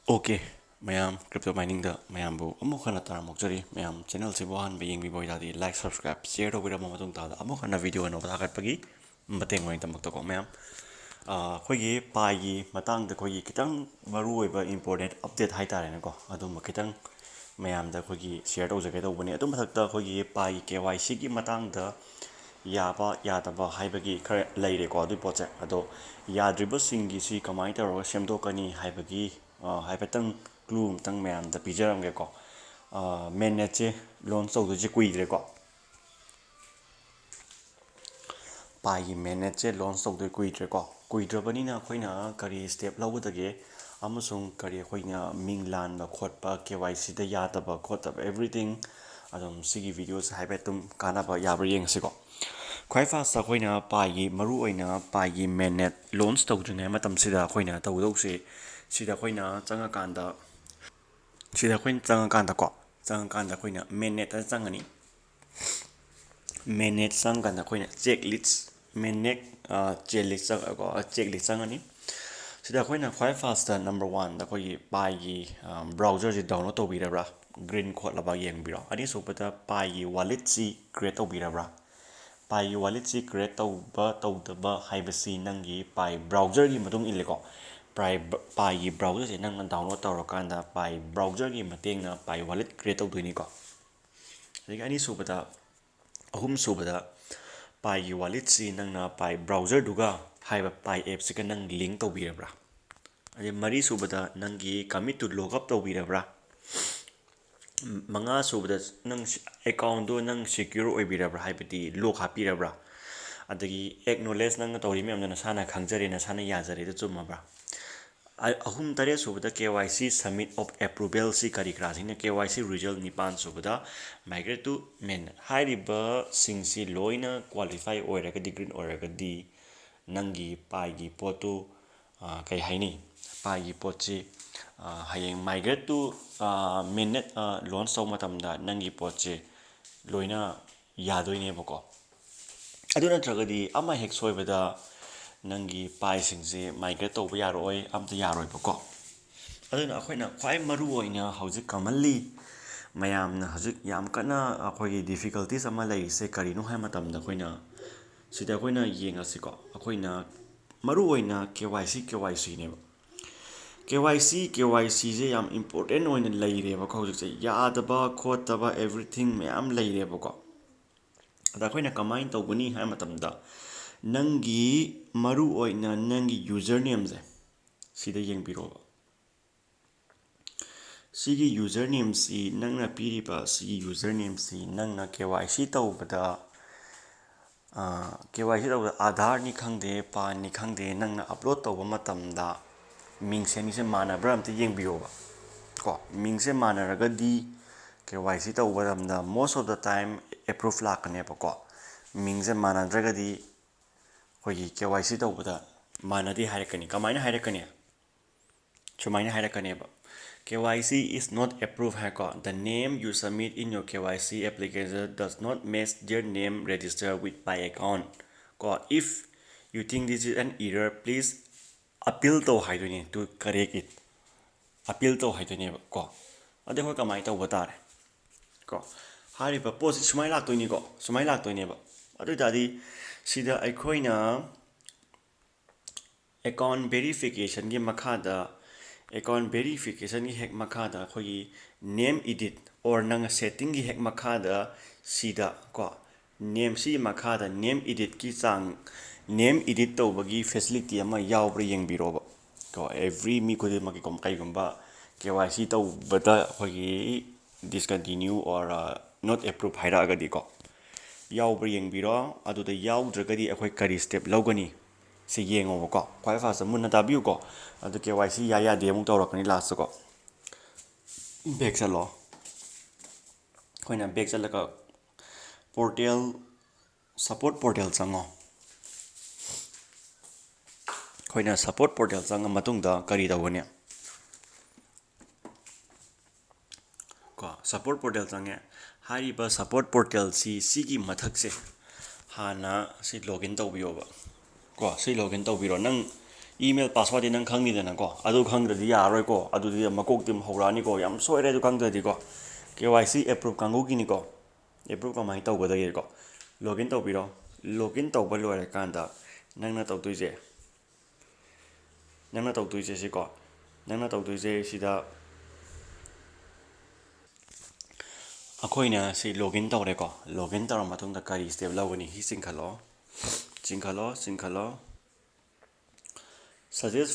Okay, mayam crypto mining da mayam bu amuk hana tar mok jari mayam channel se bohan be yeng bi boy dadi like subscribe share do bira matung ta da amuk hana video no ba kat pagi mateng ngoi tamak to ko mayam khoi gi pai gi matang da khoi gi kitang maru oi ba important update hai tare na ko adum kitang mayam da khoi gi share do jage do bani adum thak da khoi gi pai KYC gi matang da yaba yadaba haibagi khare leire ko adu poche ado yadriba singi si kamai ta ro semdokani haibagi haibetang clue tang mayam da pijaram ge ko mainnet che launch tawdu je kuidre ko pai mainnet che launch tawdu kuidre ko kuidrabani na khoina kari step lawudage amasung kari khoina minglan ba khotpa KYC da yadaba khotaba everything adum sigi videos haibetum kana ba yabra yeng se ko khwai fast akhoi na pai gi maru oina pai gi mainnet launch tawdrine matam sida akhoi na tawdau se sida akhoi na changa kanda sida akhoi changa kanda ko changa kanda akhoi na mainnet ta changani mainnet sang kanda akhoi na checklist mainnet checklist ko checklist changani sida akhoi na khwai fast number 1 da akhoi pai gi browser ji download tawbirabra green khot laba yeng biro ani supata pai gi wallet si create tawbirabra pai wallet si create tawdaba haibasi nangi pai browser gi matung ileko pai browser se nang download tawrakanda pai browser gi matengna pai wallet create tawdoini ko ani subada ahum subada pai wallet si nangna pai browser duga haiba pai app se ka nang link tawbirabra ade mari subada nangi commit to login tawbirabra manga subada nang account do nang secure oibirabra haibati lock hapirabra adagi acknowledge nang tawri me amna sana khangjare na sana yajare da chumabra ahum tare subada KYC submit of approval si kari krasina KYC result nipan subada migrate to main hariba singsi loina qualify oiraga green oiraga di nangi pai gi potu kai haini pai gi potchi hayeng migrate to mainnet launch taw matamda nangi potchi loina yadoine bako adu natragadi ama hek soibada nangi pai singse migrate tawba yaroi amta yaroi bako aduna akhoi khwai maru oina hauzik commonly mayamna hauzik yam kana akhoi difficulties ama laise karino hai matamda khoina sida khoina yengasiko akhoina maru oina KYC ne KYC je yam important oina leire ba hauzik se yadaba khotaba everything mayam leire ba ko ada khoina kamain tawguni hai matamda nangi maru oina nangi username je sida yengbiro sigi username si nangna piriba sigi username si nangna KYC tawbada KYC tawbada Aadhaar ni khangde PAN ni khangde nangna upload tawba matamda mingse ni se manabra amta yengbiyoba ko mingse manaragadi KYC tawba damda most of the time approve lakane ba ko mingse manadragadi khoi KYC tawbada manadi hairakani kamaina hairakani chumaina hairakani ba KYC is not approved hako. The name you submit in your KYC application does not match their name registered with my account. If you think this is an error, please appeal to haiduni to correct it. Appeal to haiduni ko. Ade ko kamai to batare. Ko. Hari pa post sumai lak to ni ko. Sumai lak to ni ba. Adu dadi sida aikoina account verification gi makhada account verification gi hek makhada khoi name edit or nang setting gi hek makhada sida ko name si makhada name edit ki chang name edit to bagi facility ama yaw bra yeng biroba ko every mi ko de maki kom kai gumba KYC to bada khoi discontinue or not approve haira ga di ko yaw bra yeng biro adu da yaw dragadi akhoi kari step logani se yengo ko khwai fa sa mun ta biu ko adu KYC ya de mu tawrakani last ko back chalo khoina back chalaka portal support portal chango khoina support portal changa matungda kari dawone ko support portal change hariba support portal si sigi mathak se hana si login tawbiyo ba ko si login tawbiro nang email password nang khangidana ko adu khangdradi yaroi ko adudi makok tim hawrani ko yam soire adu khangdradi ko KYC approve kangu gini ko approve kamai tawgadagi ko login tawbiro login tawba loire kanda nangna tawtuije siko nangna tawtuije sida akoina si login tawre ko login tawra matungda kari step lawani hi chingkhalo suggest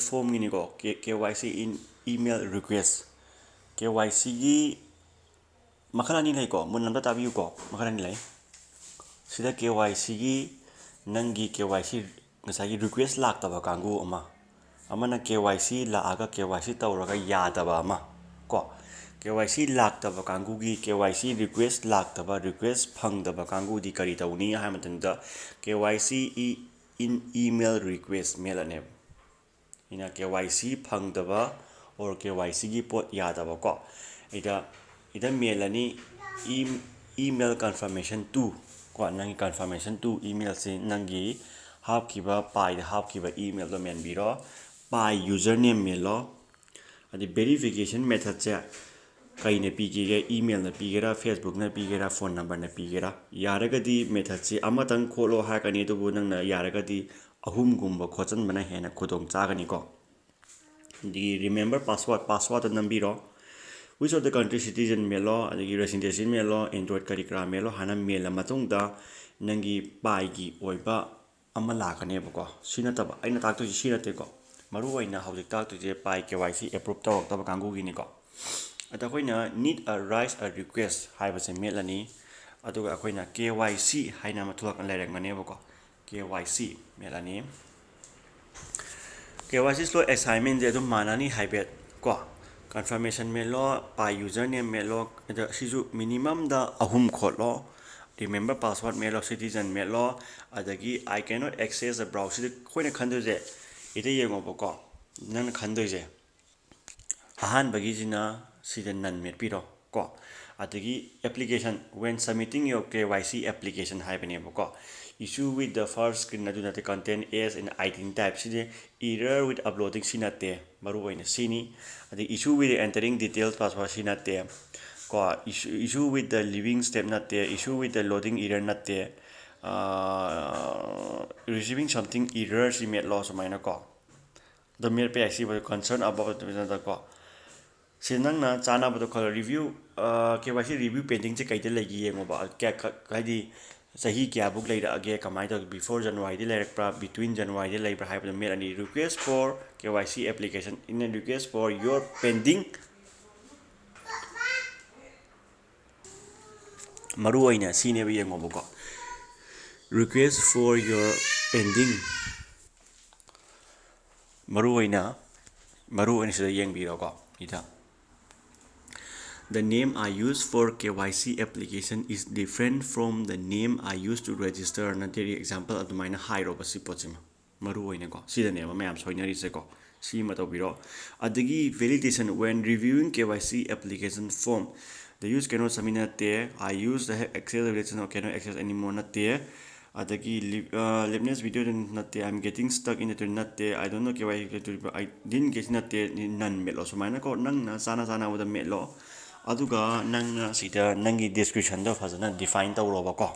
form gini ko KYC in email request KYC gi makhalani lai ko mun namda tabiu ko makhalani lai sida KYC gi nangi KYC ngasagi request laktaba kangu amana KYC laaga KYC tawraga yadaba ama ko KYC laktaba kangu gi KYC request laktaba request phangdaba kangu di kari tawni ha matanda KYC in email request melane ina KYC phangdaba or KYC gi pot yadaba ko ida melani email confirmation 2 ko nangi confirmation 2 email se nangi hapkiba pai hapkiba email do menbiro pai username melo adi verification method che kaine pigere email na pigera Facebook na pigera phone number na pigera yaragadi method che amatang kholo ha kani to bu nang na yaragadi ahum gumba khochan bana hena khudong chagani ko di remember password nambiro which of the country citizen melo adagi resident melo android karikra melo hana mela matungda nangi pai gi oiba ama lakane bako sina taba aina takto sina te ko maru oina hawjik takto je pai KYC approve tawak taba kangu gi ni ko ata koina need a rise a request haiba se melani aduga koina KYC haina mathulak lairangane bako KYC melani KYC slow assignment je dum manani haibet ko confirmation melo pai username melo sisu minimum da ahum kholo remember password melo citizen melo adagi I cannot access the browser koina khandoje ite yengo bako nan khandoje ahan bagi jina sida nan metpiro ko adagi application when submitting your KYC application haibane bako issue with the first screen na do not contain as in item type sida error with uploading sinate maru oina sini the issue with entering details password sinate ko issue with the living step nate issue with the loading error nate receiving something error si met loss maina ko the mere pay actually concern about the ko sinang na chana bado kala review KYC review pending che kaide lagi yengo ba kaidi sahi kya book later age kamai to before January de later between January de later have the mail and request for KYC application in a request for your pending maru oina sine bi yengo boko request for your pending maru oina sida yeng bi ro ko ida the name I use for KYC application is different from the name I use to register another example of mine high roba si pochima maru oina ko sida ne mayam soinari se ko si mato biro adagi validation when reviewing KYC application form the use cannot submit there I use the access validation or cannot access anymore not there adagi liveness video not there I'm getting stuck in it not there I don't know KYC I didn't get not there none melo so mana ko nang na sana with the melo aduga nang sida nangi description do fazana define tawroba ko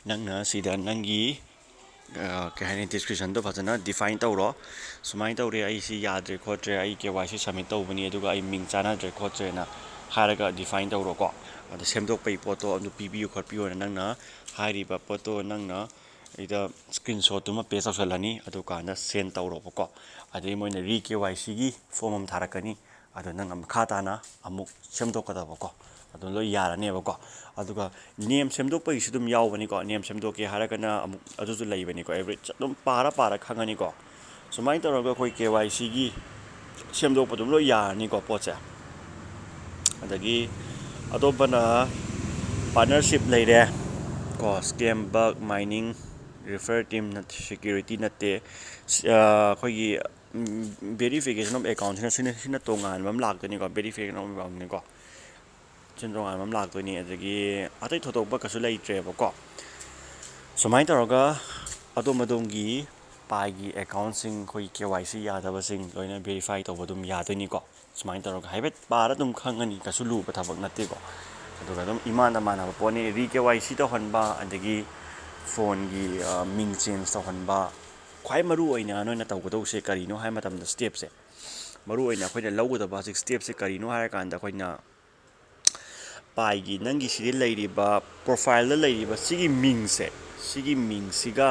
nang na sida nangi kahani description do fazana define tawro sumai tawre ai si yadre khotre ai KYC submit tawbani aduga ai ming chana dre khotre na haraga define tawro ko adu semdok pai poto adu pbu khotpiyo nang na hariba poto nang na ida screenshot tuma paste awsalani adu kana send tawro ko adu moina re KYC gi form am tharakani adu nang mkhda na amuk semdokadaba ko adu lo yarane bako aduga name semdok pai sidum yawbani ko name semdok ke haragana amuk adu ju laibani ko average dum para khangani ko sumai tawraga koi KYC gi semdok padum lo yarani ko pocha adagi adobana partnership leire ko scam bug mining refer team na security nate khoi verification of account sina tongan mam laktoni ko verification of account ni ko chin tongan mam laktoni adagi atai thotok ba kasu leitre ba ko sumai taraga ꯑꯗꯣꯝꯒꯤ ꯄꯥꯏꯒꯤ ꯑꯦꯀꯥꯎꯟꯁꯤꯡ ꯑꯩꯈꯣꯏ KYC ꯌꯥꯗꯕꯁꯤꯡ ꯂꯣꯏꯅ verify ꯇꯧꯕ ꯑꯗꯨꯝ ꯌꯥꯗꯣꯏꯅꯤꯀꯣ ꯁꯨꯃꯥꯏꯅ ꯇꯧꯔꯒ ꯍꯥꯏꯐꯦꯠ ꯄꯥꯔ ꯑꯗꯨꯝ ꯈꯪꯉꯅꯤ ꯀꯩꯁꯨ ꯂꯨꯕ ꯊꯕꯛ ꯅꯠꯇꯦꯀꯣ ꯑꯗꯨꯒ ꯑꯗꯨꯝ ꯏꯃꯥꯟꯗ ꯃꯥꯟꯅꯕ ꯄꯣꯠꯅꯤ KYC ꯇꯧꯍꯟꯕ ꯑꯗꯒꯤ ꯐꯣꯟꯒꯤ ꯃꯤꯡ ꯆꯦꯟꯖ ꯇꯧꯍꯟꯕ ꯈ꯭ꯋꯥꯏ ꯃꯔꯨ ꯑꯣꯏꯅ ꯅꯣꯏꯅ ꯇꯧꯒꯗꯧꯕꯁꯦ ꯀꯔꯤꯅꯣ ꯍꯥꯏꯕ ꯃꯇꯝꯗ ꯁ꯭ꯇꯦꯞꯁꯦ ꯃꯔꯨ ꯑꯣꯏꯅ ꯑꯩꯈꯣꯏꯅ ꯂꯧꯒꯗꯕ ꯍꯧꯖꯤꯛ ꯁ꯭ꯇꯦꯞꯁꯦ ꯀꯔꯤꯅꯣ ꯍꯥꯏꯔꯀꯥꯟꯗ ꯑꯩꯈꯣꯏꯅ ꯄꯥꯏꯒꯤ ꯅꯪꯒꯤ ꯁꯤꯗ ꯂꯩꯔꯤꯕ ꯄ꯭ꯔꯣꯐꯥꯏꯜꯗ ꯂꯩꯔꯤꯕ ꯁꯤꯒꯤ ꯃꯤꯡꯁꯦ ꯁꯤꯒꯤ ꯃꯤꯡꯁꯤꯒ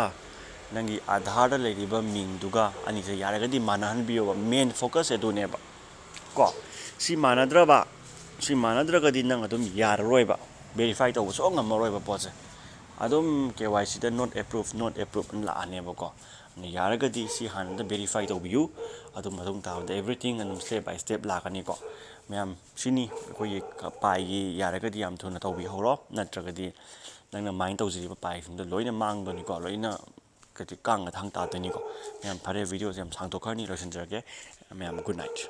ꯅꯪꯒꯤ ꯑꯙꯥꯔꯗ ꯂꯩꯔꯤꯕ ꯃꯤꯡꯗꯨꯒ ꯑꯅꯤꯁꯦ ꯌꯥꯔꯒꯗꯤ ꯃꯥꯟꯅꯍꯟꯕꯤꯌꯣꯕ ꯃꯦꯟ ꯐꯣꯀꯁ ꯑꯗꯨꯅꯦꯕ ꯀꯣ ꯁꯤ ꯃꯥꯟꯅꯗ꯭ꯔꯒꯗꯤ ꯅꯪ ꯑꯗꯨꯝ ꯌꯥꯔꯔꯣꯏꯕ ꯚꯦꯔꯤꯐꯥꯏ ꯇꯧꯕ ꯁꯨꯡꯉꯝ ꯉꯝꯃꯔꯣꯏꯕ ꯄꯣꯠꯁꯦ ꯑꯗꯨꯝ KYCꯗ ꯅꯣꯠ ꯑꯦꯄ꯭ꯔꯨꯞ ꯂꯥꯛꯑꯅꯦꯕꯀꯣ ꯌꯥꯔꯒꯗꯤ ꯁꯤ ꯍꯥꯟꯅꯗ ꯚꯦꯔꯤꯐꯥꯏ ꯇꯧꯕꯤꯌꯨ ꯑꯗꯨ ꯃꯇꯨꯡ ꯇꯥꯕꯗ ꯑꯦꯕ꯭ꯔꯤꯊꯤꯡ ꯑꯗꯨꯝ ꯁ꯭ꯇꯦꯞ ꯕꯥꯏ ꯁ꯭ꯇꯦꯞ ꯂꯥꯛꯀꯅꯤꯀꯣ ꯃꯌꯥꯝ ꯁꯤꯅꯤ ꯑꯩꯈꯣꯏꯒꯤ ꯄꯥꯏꯒꯤ ꯌꯥꯔꯒꯗꯤ ꯌꯥꯝ ꯊꯨꯅ ꯇꯧꯕꯤꯍꯧꯔꯣ ꯅꯠꯇ꯭ꯔꯒꯗꯤ ꯅꯪꯅ ꯃꯥꯏꯟ ꯇꯧꯖꯔꯤꯕ ꯄꯥꯏꯁꯤꯡꯗꯣ ꯂꯣꯏꯅ ꯃꯥꯡꯗꯣꯏꯅꯤꯀꯣ ꯂꯣꯏꯅ ꯀꯥꯡꯒ ꯊꯥꯡ ꯇꯥꯗꯣꯏꯅꯤꯀꯣ ꯃꯌꯥꯝ ꯐꯔꯦ ꯚꯤꯗꯤꯑꯣꯁꯦ ꯌꯥꯝ ꯁꯥꯡꯗꯣꯛꯈ꯭ꯔꯅꯤ ꯂꯣꯏꯁꯤꯟꯖꯔꯒꯦ ꯃꯌꯥꯝ ꯒꯨꯗ ꯅꯥꯏꯠ